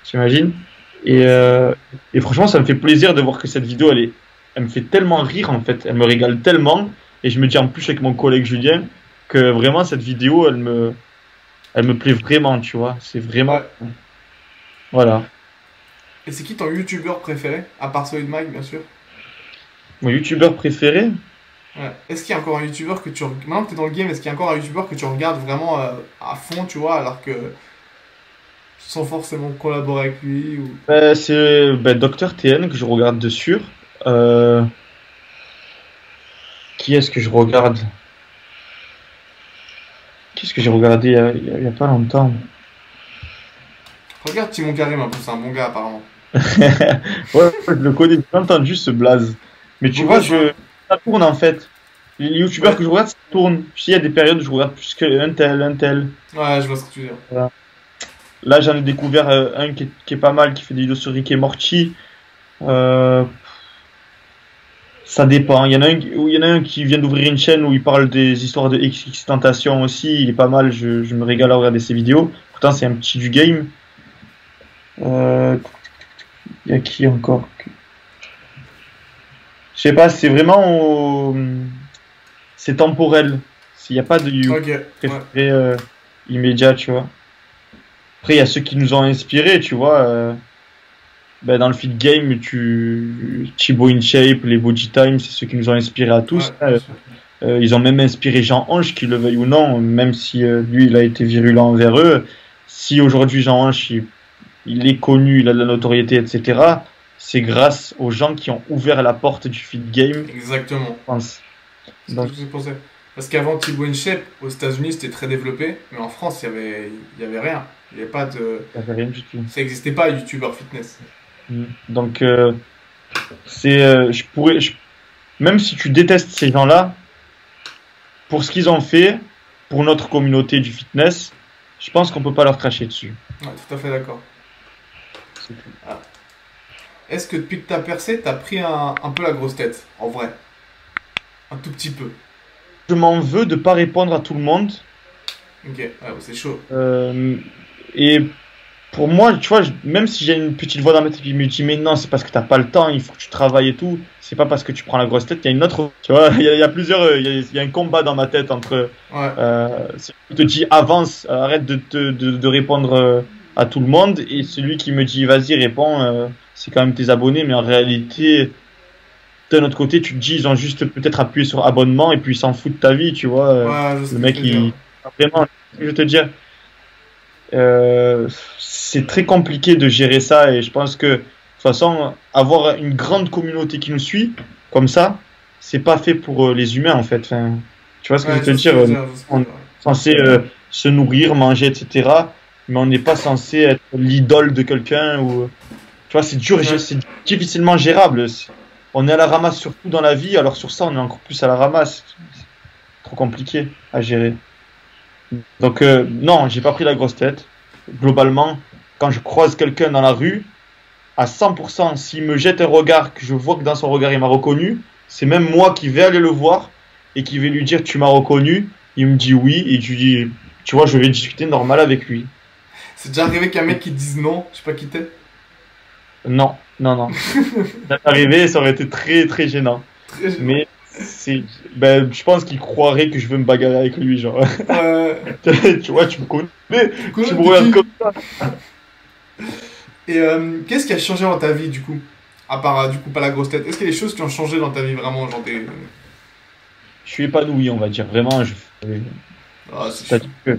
T'imagines? Et, Ouais, c'est bien. et franchement, ça me fait plaisir de voir que cette vidéo, elle me fait tellement rire en fait. Elle me régale tellement. Et je me dis en plus avec mon collègue Julien que vraiment cette vidéo, elle me plaît vraiment, tu vois. C'est vraiment. Ouais. Voilà. Et c'est qui ton youtubeur préféré? À part Solid Mike, bien sûr. Mon youtubeur préféré? Ouais. Est-ce qu'il y a encore un youtubeur que tu. Maintenant que t'es dans le game, est-ce qu'il y a encore un youtubeur que tu regardes vraiment à fond, tu vois, alors que. Sans forcément collaborer avec lui ou. C'est Dr TN que je regarde dessus. Euh, qui est-ce que je regarde? Qu'est-ce que j'ai regardé il y a pas longtemps? Regarde Timon Karim un peu, c'est un bon gars apparemment. Ouais, je le connais, j'ai entendu ce blaze. Mais tu Beau vois, gosse, hein? ça tourne en fait. Les youtubeurs Ouais. que je regarde, ça tourne. Puis il y a des périodes où je regarde plus qu'un tel, un tel. Ouais, je vois ce que tu veux dire. Voilà. Là, j'en ai découvert un qui est pas mal, qui fait des vidéos sur Rick et Morty. Euh, Ça dépend. Il y en a un qui vient d'ouvrir une chaîne où il parle des histoires de XXXTentacion aussi. Il est pas mal. Je me régale à regarder ses vidéos. Pourtant, c'est un petit du game. Euh, il y a qui encore? Je sais pas. C'est vraiment, c'est temporel. Il n'y a pas de you Ok, ouais. préféré immédiat, tu vois. Après, il y a ceux qui nous ont inspirés, tu vois. ben, dans le feed game, Thibaut InShape, les Body Time, c'est ceux qui nous ont inspirés à tous. Ouais, Ils ont même inspiré Jean-Ange, qu'il le veuille ou non, même si lui, il a été virulent envers eux. Si aujourd'hui Jean-Ange, il est connu, il a de la notoriété, etc., c'est grâce aux gens qui ont ouvert la porte du feed game. exactement. Je pense. C'est Donc, ce que j'ai pensé. Parce qu'avant Thibaut InShape, aux États-Unis, c'était très développé, mais en France, il y avait rien. Il y avait pas de. ça fait rien du tout. Ça n'existait pas, YouTuber fitness. Donc, même si tu détestes ces gens-là, pour ce qu'ils ont fait, pour notre communauté du fitness, je pense qu'on peut pas leur cracher dessus. Ouais, tout à fait d'accord. C'est tout. Ah. Est-ce que depuis que t'as percé, t'as pris un peu la grosse tête, en vrai? Un tout petit peu. Je m'en veux de pas répondre à tout le monde. Ok, ouais, c'est chaud. Et pour moi, tu vois, même si j'ai une petite voix dans ma tête qui me dit mais non, c'est parce que t'as pas le temps, il faut que tu travailles et tout. C'est pas parce que tu prends la grosse tête, il y a une autre. Tu vois, il y a plusieurs. Il y a un combat dans ma tête entre. Ouais. Celui qui te dit avance, arrête de répondre à tout le monde, et celui qui me dit vas-y, réponds, c'est quand même tes abonnés, mais en réalité. D'un autre côté, tu te dis, ils ont juste peut-être appuyé sur abonnement et puis ils s'en foutent de ta vie, tu vois. Ouais, je sais Le mec, ce que tu veux dire. vraiment, je veux te dire, c'est très compliqué de gérer ça et je pense que, de toute façon, avoir une grande communauté qui nous suit, comme ça, c'est pas fait pour les humains, en fait. Enfin, tu vois ce que je veux te je sais dire? ce que tu veux dire, je sais ce que tu On veux est dire. censé se nourrir, manger, etc. Mais on n'est pas censé être l'idole de quelqu'un ou, tu vois, c'est dur, Ouais. c'est difficilement gérable. On est à la ramasse sur tout dans la vie, alors sur ça, on est encore plus à la ramasse. C'est trop compliqué à gérer. Donc, non, j'ai pas pris la grosse tête. Globalement, quand je croise quelqu'un dans la rue, à 100%, s'il me jette un regard, que je vois que dans son regard il m'a reconnu, c'est même moi qui vais aller le voir et qui vais lui dire tu m'as reconnu. Il me dit oui, et je lui dis, tu vois, je vais discuter normal avec lui. C'est déjà arrivé qu'un mec qui dise non, je sais pas qui t'es. Non, non, non. Ça m'est arrivé, ça aurait été très, très gênant. Très gênant. Mais je pense qu'il croirait que je veux me bagarrer avec lui, genre. Tu vois, tu me connais, Quoi, tu me t'es regardes qui? comme ça. Et qu'est-ce qui a changé dans ta vie du coup? À part du coup pas la grosse tête. Est-ce qu'il y a des choses qui ont changé dans ta vie vraiment? Genre des. Je suis épanoui, on va dire. Vraiment, Ah, c'est c'est-à-dire que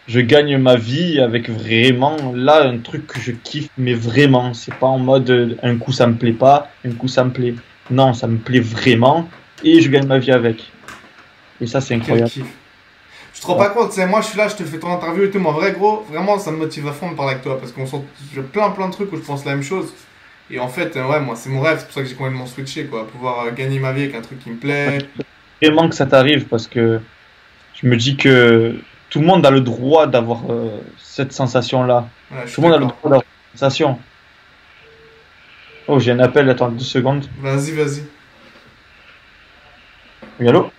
je gagne ma vie avec vraiment, là, un truc que je kiffe, mais vraiment. C'est pas en mode, un coup ça me plaît pas, un coup ça me plaît. Non, ça me plaît vraiment, et je gagne ma vie avec. Et ça, c'est quel incroyable. kiff. Je te rends pas compte, c'est moi je suis là, je te fais ton interview et tout, moi vrai gros, vraiment ça me motive à fond de parler avec toi parce qu'on sent j'ai plein de trucs où je pense la même chose. Et en fait, ouais, moi c'est mon rêve, c'est pour ça que j'ai complètement switché quoi, pouvoir gagner ma vie avec un truc qui me plaît. Vraiment que ça t'arrive, parce que je me dis que tout le monde a le droit d'avoir cette sensation-là. Ouais, je suis Tout le monde a le d'accord. droit d'avoir cette sensation. Oh, j'ai un appel, attends 2 secondes. Vas-y. Oui, allô?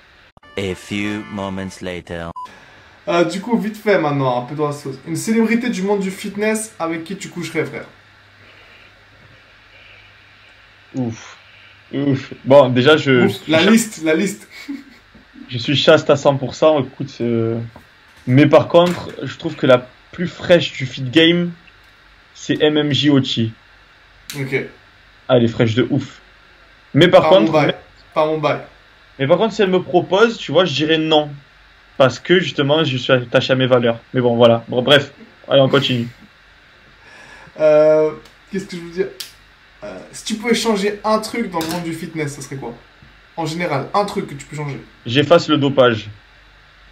A few moments later. Du coup, vite fait maintenant, un peu dans la sauce. Une célébrité du monde du fitness avec qui tu coucherais, frère? Ouf. Ouf. Bon, déjà, Ouf, la liste. je suis chaste à 100%. Écoute, mais par contre, je trouve que la plus fraîche du feed game, c'est MMJ Ochi. Ok. Ah, elle est fraîche de ouf. Mais par Pas mon contre, bail. Pas mon bail. mais par contre, si elle me propose, tu vois, je dirais non. Parce que justement, je suis attaché à mes valeurs. Mais bon, voilà. Bon, bref, allez, on continue. Qu'est-ce que je veux dire? Si tu pouvais changer un truc dans le monde du fitness, ça serait quoi? En général, un truc que tu peux changer. J'efface le dopage.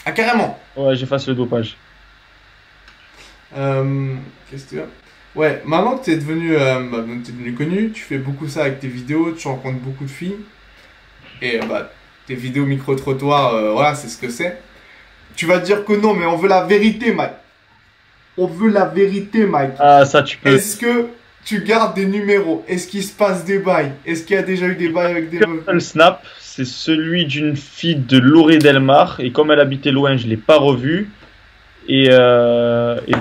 Ah, carrément! Ouais, j'efface le dopage. Qu'est-ce que tu veux? Ouais, maintenant que t'es devenu connu, tu fais beaucoup ça avec tes vidéos, tu rencontres beaucoup de filles. Et tes vidéos micro-trottoirs, voilà, c'est ce que c'est. Tu vas dire que non, mais on veut la vérité, Mike. On veut la vérité, Mike. Ah, ça, tu peux. Est-ce que tu gardes des numéros? Est-ce qu'il se passe des bails? Est-ce qu'il y a déjà eu des bails avec des meufs? Le snap, c'est celui d'une fille de Loré Delmar. Et comme elle habitait loin, je l'ai pas revue. Et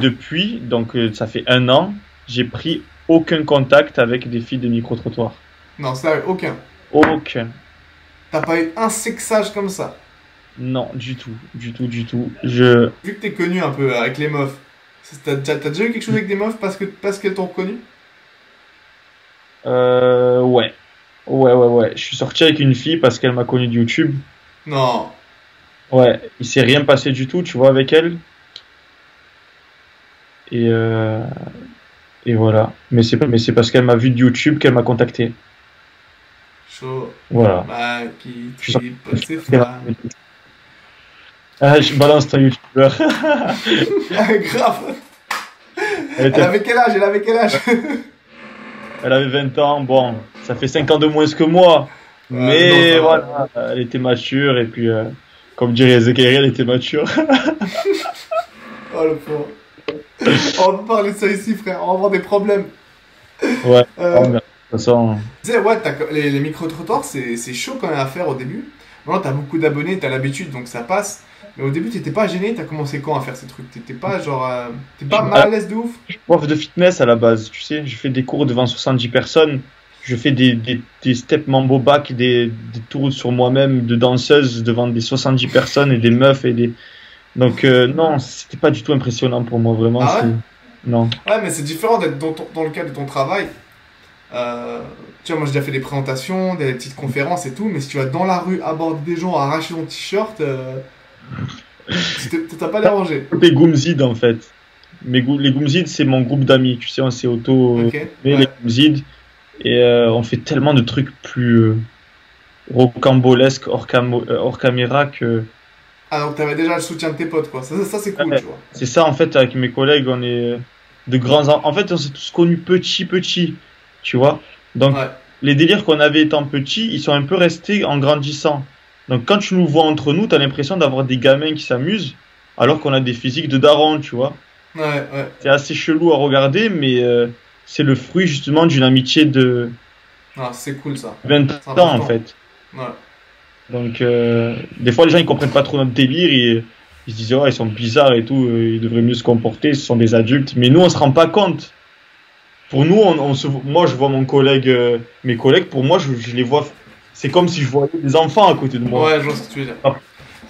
depuis, donc ça fait 1 an, j'ai pris aucun contact avec des filles de micro-trottoir. Non, sérieux, aucun. Aucun. T'as pas eu un sexage comme ça? Non, du tout. Vu que t'es connu un peu avec les meufs, t'as déjà eu quelque chose avec des meufs parce qu'elles t'ont reconnu? Ouais. Ouais. Je suis sorti avec une fille parce qu'elle m'a connu de YouTube. Non. Ouais, il s'est rien passé du tout, tu vois, avec elle. Et, et voilà. Mais c'est parce qu'elle m'a vu de YouTube qu'elle m'a contacté. Chaud. Voilà. Bah, qui Je suis sorti. tripe, c'est fun. Ah, je balance ton YouTubeur. Grave. Elle, Elle avait quel âge? Elle avait quel âge? elle avait 20 ans, bon, ça fait 5 ans de moins que moi. Mais non, voilà, elle était mature et puis, comme dirait Zekeri, elle était mature. Oh le pauvre. On va pas parler de ça ici, frère. On va avoir des problèmes. Ouais, Euh, de toute façon. Tu sais, ouais, les micro-trottoirs, c'est chaud quand même à faire au début. Maintenant, t'as beaucoup d'abonnés, t'as l'habitude, donc ça passe. Mais au début, t'étais pas gêné, t'as commencé quand à faire ces trucs? T'étais pas genre. T'es pas mal à l'aise de ouf? Je suis prof de fitness à la base, tu sais, je fais des cours devant 70 personnes. Je fais des steps mambo back, des tours sur moi-même de danseuse devant des 70 personnes et des meufs et des. Donc, non, c'était pas du tout impressionnant pour moi, vraiment. Ah ouais? Non. Ouais, mais c'est différent d'être dans le cadre de ton travail. Tu vois, moi j'ai déjà fait des présentations, des petites conférences et tout, mais si tu vas dans la rue aborder des gens, arracher ton t-shirt, t'as pas dérangé. Les Goomzid, en fait. Les Goomzid, c'est mon groupe d'amis, tu sais, on s'est Ok, les ouais. Goomzid. Et on fait tellement de trucs plus rocambolesques hors caméra que. Ah, donc t'avais déjà le soutien de tes potes, quoi. Ça c'est cool, Ouais, tu vois. c'est ça, en fait, avec mes collègues, on est de en fait, on s'est tous connus petits, tu vois. Donc, Ouais, les délires qu'on avait étant petits, ils sont un peu restés en grandissant. Donc, quand tu nous vois entre nous, t'as l'impression d'avoir des gamins qui s'amusent, alors qu'on a des physiques de darons, tu vois. ouais. C'est assez chelou à regarder, mais c'est le fruit, justement, d'une amitié de Ah, c'est cool ça. 20 C'est ans, en important. fait. Ouais. Donc, des fois, les gens, ils comprennent pas trop notre délire, ils se disent, ouais, ils sont bizarres et tout, ils devraient mieux se comporter, ce sont des adultes. Mais nous, on se rend pas compte. Pour nous, moi, je vois mes collègues, pour moi, je les vois, c'est comme si je voyais des enfants à côté de moi. Ouais, je vois ce que tu veux dire.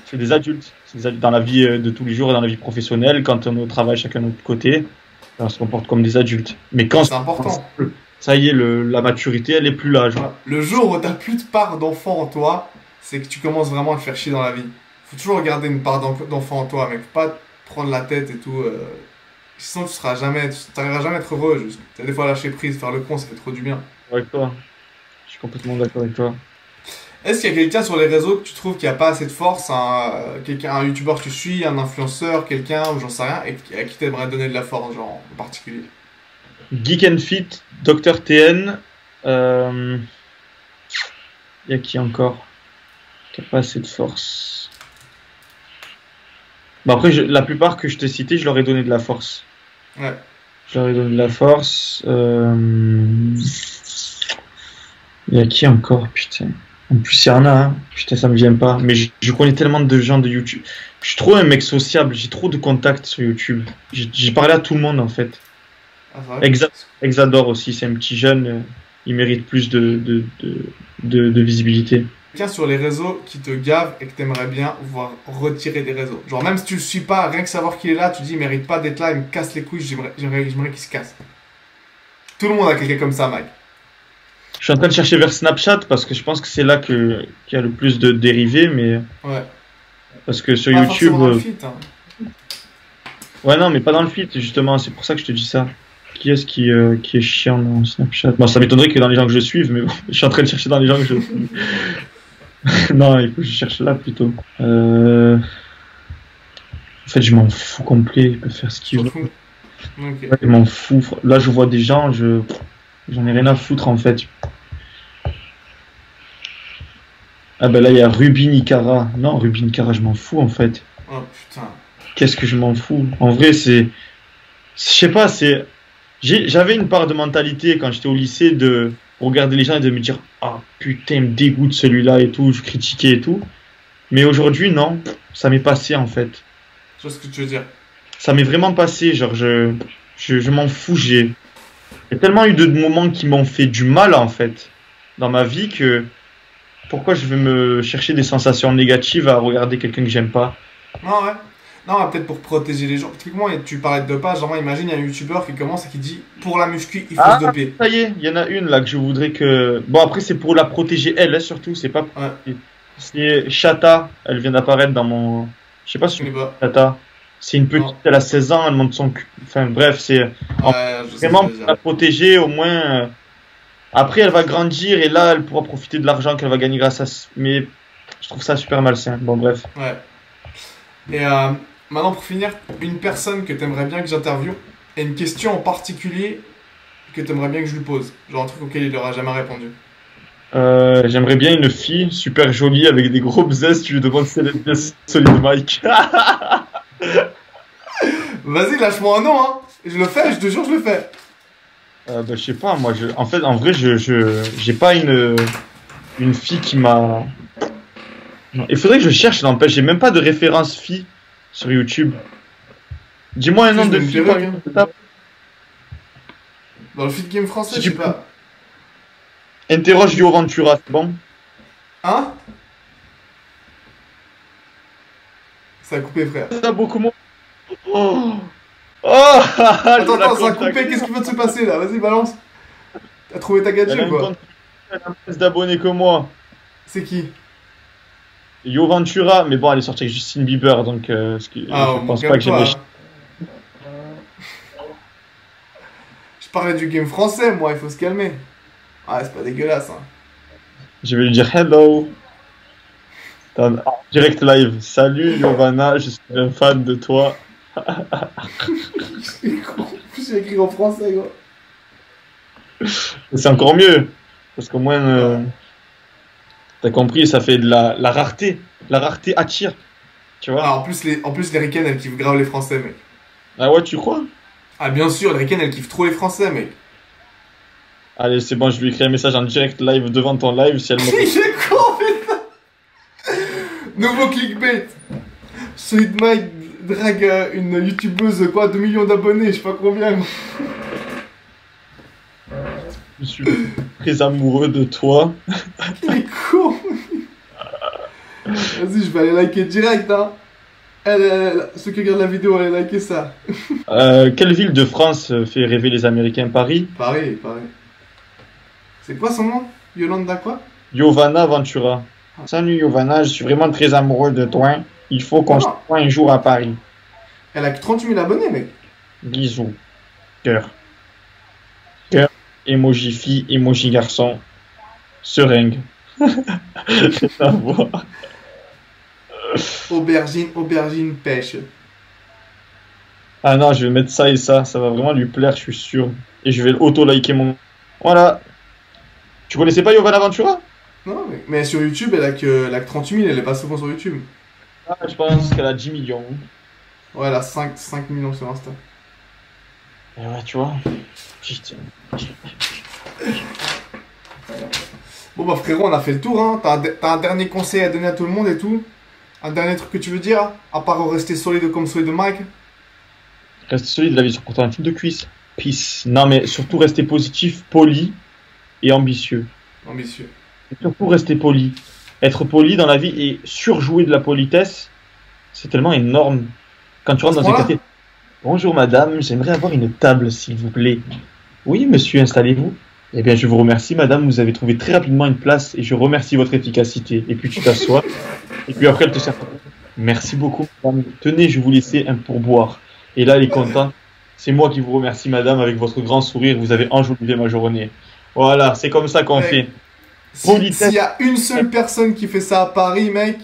C'est des adultes. C'est des adultes dans la vie de tous les jours, dans la vie professionnelle, quand on est au travail chacun de notre côté, on se comporte comme des adultes. Mais quand C'est important. ça y est, la maturité, elle est plus là, genre. Voilà. Le jour où t'as plus de part d'enfant en toi, c'est que tu commences vraiment à te faire chier dans la vie. Faut toujours garder une part d'enfant en toi, mec. Faut pas te prendre la tête et tout. Sinon, t'arriveras jamais à être heureux, juste. T'as des fois lâcher prise, faire le con, ça fait trop du bien. Avec toi. Je suis complètement d'accord avec toi. Est-ce qu'il y a quelqu'un sur les réseaux que tu trouves qui a pas assez de force, un youtubeur que tu suis, un influenceur, quelqu'un, ou j'en sais rien, et à qui t'aimerais donner de la force, genre, en particulier? Geek and Fit, Dr TN, y a qui encore qui a pas assez de force. Bon après, la plupart que je t'ai cités, je leur ai donné de la force. Ouais. Je leur ai donné de la force. Y a qui encore, putain. En plus, il y en a, hein. Putain, ça me vient pas. Mais je connais tellement de gens de YouTube. Je suis trop un mec sociable, j'ai trop de contacts sur YouTube. J'ai parlé à tout le monde en fait. Ah, c'est vrai. Exador aussi, c'est un petit jeune, il mérite plus de visibilité. Quelqu'un sur les réseaux qui te gave et que t'aimerais bien voir retirer des réseaux. Genre, même si tu le suis pas, rien que savoir qu'il est là, tu te dis, il mérite pas d'être là, il me casse les couilles, j'aimerais qu'il se casse. Tout le monde a quelqu'un comme ça, Mike. Je suis en train de chercher vers Snapchat parce que je pense que c'est là qu'il y a le plus de dérivés, mais Ouais. parce que sur Pas YouTube, forcément dans le feat, hein. ouais non, mais pas dans le feed justement, c'est pour ça que je te dis ça. Qui est-ce qui est chiant dans Snapchat? Bon, ça m'étonnerait que dans les gens que je suive, mais bon, je suis en train de chercher dans les gens que je suis. Non, il faut que je cherche là plutôt. En fait, je m'en fous complet, il peut faire ce qu'il veut. S'en fout. Ok. Ouais, je m'en fous. Là, je vois des gens, j'en ai rien à foutre en fait. Ah ben là, il y a Ruby Nicara. Non, Ruby Nicara, je m'en fous en fait. Oh putain. Qu'est-ce que je m'en fous? En vrai, je sais pas, j'avais une part de mentalité quand j'étais au lycée de regarder les gens et de me dire, ah putain, il me dégoûte celui-là et tout, je critiquais et tout. Mais aujourd'hui, non, ça m'est passé en fait. Je vois ce que tu veux dire. Ça m'est vraiment passé, genre je m'en fous, il y a tellement eu de moments qui m'ont fait du mal en fait dans ma vie que pourquoi je vais me chercher des sensations négatives à regarder quelqu'un que j'aime pas? Non, ouais. Non, peut-être pour protéger les gens. Typiquement, tu parlais de dopage. Genre, imagine, il y a un youtubeur qui commence et qui dit pour la muscu, il faut se doper. Ça y est, il y en a une là que je voudrais que. Bon, après, c'est pour la protéger elle, hein, surtout. C'est pas. Ouais. C'est Chata, elle vient d'apparaître dans mon. Je sais pas si Je connais pas. Chata. C'est une petite, Non. elle a 16 ans, elle monte son cul. Enfin, bref, c'est. Ouais, je sais Vraiment ce que tu veux pour la dire. protéger, au moins. Après, elle va grandir et là, elle pourra profiter de l'argent qu'elle va gagner grâce à. Mais je trouve ça super malsain. Bon, bref. Ouais. Et maintenant, pour finir, une personne que t'aimerais bien que j'interviewe et une question en particulier que t'aimerais bien que je lui pose. Genre un truc auquel il n'aura jamais répondu. J'aimerais bien une fille super jolie avec des gros bzes. Tu lui demandes si elle est bien solide, Mike. Vas-y, lâche-moi un nom, hein. Je le fais, je te jure, je le fais. Bah, je sais pas, moi, en fait, en vrai, j'ai pas une fille qui m'a. Non, il faudrait que je cherche, n'empêche, j'ai même pas de référence fille sur YouTube. Dis-moi un nom Je de me fille, dirais, par exemple. Dans le feed game français, Si je sais tu pas. Interroge Yo Ventura, c'est bon? Hein? Ça a coupé, frère. Ça a beaucoup moins. Oh, oh Attends, ça a coupé, qu'est-ce qui va se passer là? Vas-y, balance. T'as trouvé ta Elle a gadget ou quoi? elle a plus d'abonnés que moi. C'est qui? Yo Ventura, mais bon, elle est sortie avec Justin Bieber, donc je pense pas que j'ai des. Je parlais du game français, moi, il faut se calmer. Ah, c'est pas dégueulasse, hein. Je vais lui dire hello. En direct live. Salut Yovana, je suis un fan de toi. J'ai écrit en français, gros. C'est encore mieux. Parce qu'au moins, t'as compris, ça fait de la rareté. La rareté attire. Tu vois? Ah, en plus, les ricaines, elles kiffent grave les français, mec. Ah ouais, tu crois? Ah, bien sûr, les ricaines, elles kiffent trop les français, mec. Allez, c'est bon, je lui écris un message en direct live devant ton live si elle me. J'ai con, putain. Nouveau clickbait. Solid Mike drague une youtubeuse, quoi, 2 millions d'abonnés, je sais pas combien. Je suis très amoureux de toi. Il est con. Vas-y, je vais aller liker direct, hein. Ceux qui regardent la vidéo, allez liker ça. Quelle ville de France fait rêver les Américains? Paris? Pareil. C'est quoi son nom? Yolanda quoi? Yovana Ventura. Salut Yovana, je suis vraiment très amoureux de toi. Il faut qu'on se voit un jour à Paris. Elle a que 38 000 abonnés, mec. Bisous. Cœur. Cœur. Emoji fille, emoji garçon. Seringue. Rien à voir. Aubergine, pêche. Ah non, je vais mettre ça et ça. Ça va vraiment lui plaire, je suis sûr. Et je vais auto-liker mon. Voilà. Tu connaissais pas Yovana Ventura? Non, mais sur YouTube, elle a que 38 000, elle est pas souvent sur YouTube. Ah, je pense qu'elle a 10 millions. Ouais, elle a 5 millions sur Insta. Et ouais, tu vois. Putain. Bon bah frérot, on a fait le tour, hein. T'as un dernier conseil à donner à tout le monde et tout? Un dernier truc que tu veux dire? À part rester solide comme Solid Mike? Rester solide, la vie sur pourtant un film de cuisse. Peace. Non, mais surtout rester positif, poli et ambitieux. Ambitieux. Et surtout rester poli. Être poli dans la vie et surjouer de la politesse, c'est tellement énorme. Quand tu rentres dans un café. Bonjour madame, j'aimerais avoir une table s'il vous plaît. Oui monsieur, installez-vous. Eh bien je vous remercie madame, vous avez trouvé très rapidement une place et je remercie votre efficacité. Et puis tu t'assois. Et puis après elle te sert. Merci beaucoup madame. Tenez, je vous laissais un pourboire. Et là elle est contente. C'est moi qui vous remercie madame avec votre grand sourire, vous avez enjolivé ma journée. Voilà, c'est comme ça qu'on fait. S'il y a une seule personne qui fait ça à Paris, mec,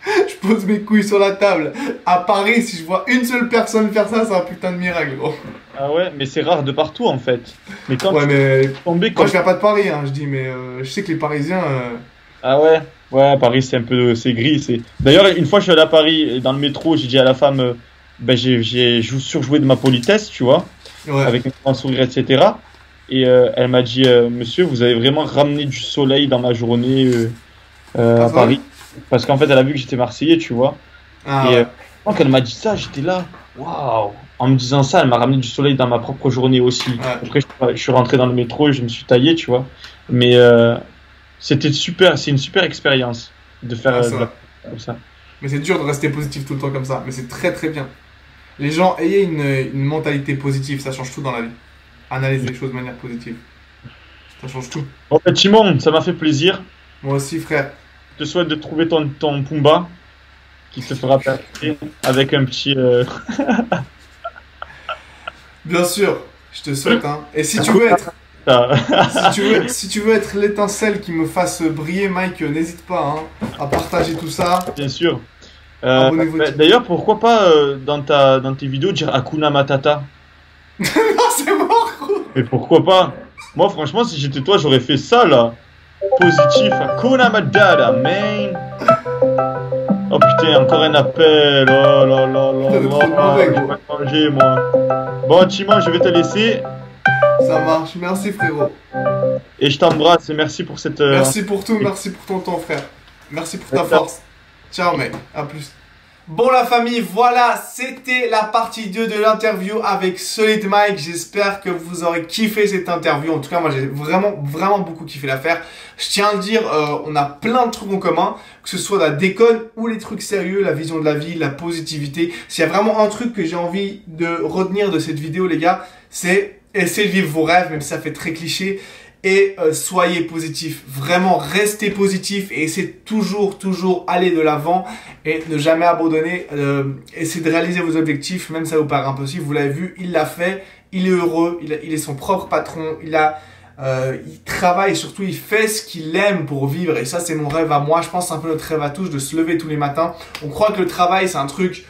je pose mes couilles sur la table. À Paris, si je vois une seule personne faire ça, c'est un putain de miracle, gros. Ah ouais, mais c'est rare de partout en fait. Mais quand ouais, mais tombé moi je viens pas de Paris, hein, je dis, mais je sais que les Parisiens. Ah ouais, ouais, Paris c'est un peu, c'est gris. C'est. D'ailleurs, une fois je suis allé à Paris dans le métro, j'ai dit à la femme, ben j'ai surjoué de ma politesse, tu vois, avec un grand sourire, etc. Et elle m'a dit, monsieur, vous avez vraiment ramené du soleil dans ma journée à Paris. Parce qu'en fait, elle a vu que j'étais Marseillais, tu vois. Ah, et quand elle m'a dit ça, j'étais là, waouh. En me disant ça, elle m'a ramené du soleil dans ma propre journée aussi. Ouais. Après, je suis rentré dans le métro et je me suis taillé, tu vois. Mais c'était super, c'est une super expérience de faire comme ça. Mais c'est dur de rester positif tout le temps comme ça. Mais c'est très très bien. Les gens, ayez une mentalité positive, ça change tout dans la vie. Analysez les choses de manière positive. Ça change tout. Bon, ben, Timon, ça m'a fait plaisir. Moi aussi, frère. Je te souhaite de trouver ton Pumba qui te fera percer avec un petit. Bien sûr, je te souhaite. Hein. Et si tu veux être, si tu veux être l'étincelle qui me fasse briller, Mike, n'hésite pas hein, à partager tout ça. Bien sûr. Abonnez-vous. D'ailleurs, pourquoi pas dans tes vidéos dire Hakuna Matata? Non, c'est mort. Mais pourquoi pas? Moi, franchement, si j'étais toi, j'aurais fait ça là. Positif. Hakuna Matata, man. Oh putain, encore un appel. Oh là là là là. Je vais pas manger, moi. Bon, Timon, je vais te laisser. Ça marche. Merci, frérot. Et je t'embrasse et merci pour cette. Merci pour tout. Merci pour ton temps, frère. Merci pour ta force. Ciao, mec. À plus. Bon la famille, voilà, c'était la partie 2 de l'interview avec Solid Mike. J'espère que vous aurez kiffé cette interview. En tout cas, moi j'ai vraiment beaucoup kiffé la faire. Je tiens à le dire, on a plein de trucs en commun, que ce soit la déconne ou les trucs sérieux, la vision de la vie, la positivité. S'il y a vraiment un truc que j'ai envie de retenir de cette vidéo les gars, c'est essayer de vivre vos rêves, même si ça fait très cliché. Et soyez positif, vraiment restez positif et essayez toujours aller de l'avant et ne jamais abandonner. Essayez de réaliser vos objectifs, même si ça vous paraît impossible. Vous l'avez vu, il l'a fait, il est heureux, il est son propre patron, il travaille et surtout il fait ce qu'il aime pour vivre. Et ça c'est mon rêve à moi, je pense que c'est un peu notre rêve à tous de se lever tous les matins. On croit que le travail c'est un truc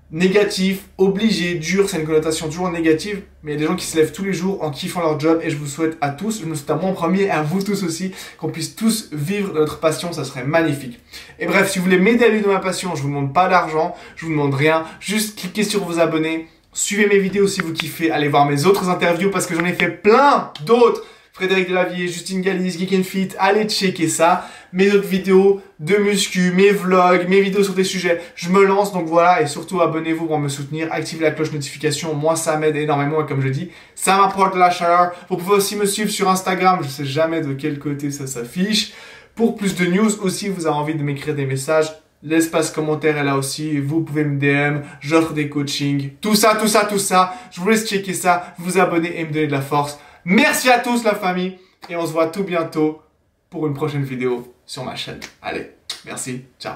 négatif, obligé, dur, c'est une connotation toujours négative, mais il y a des gens qui se lèvent tous les jours en kiffant leur job et je vous souhaite à tous, je me souhaite à moi en premier et à vous tous aussi, qu'on puisse tous vivre de notre passion, ça serait magnifique. Et bref, si vous voulez m'aider à vivre de ma passion, je vous demande pas d'argent, je vous demande rien, juste cliquez sur vous abonner, suivez mes vidéos si vous kiffez, allez voir mes autres interviews parce que j'en ai fait plein d'autres. Frédéric Delavier, Justine Galis, Geek and Fit, allez checker ça. Mes autres vidéos de muscu, mes vlogs, mes vidéos sur des sujets, je me lance donc voilà. Et surtout abonnez-vous pour me soutenir, activez la cloche notification, moi ça m'aide énormément et comme je dis, ça m'apporte de la chaleur. Vous pouvez aussi me suivre sur Instagram, je sais jamais de quel côté ça s'affiche. Pour plus de news aussi, vous avez envie de m'écrire des messages, l'espace commentaire est là aussi, vous pouvez me DM, j'offre des coachings, tout ça. Je vous laisse checker ça, vous abonner et me donner de la force. Merci à tous la famille et on se voit tout bientôt pour une prochaine vidéo sur ma chaîne. Allez, merci, ciao.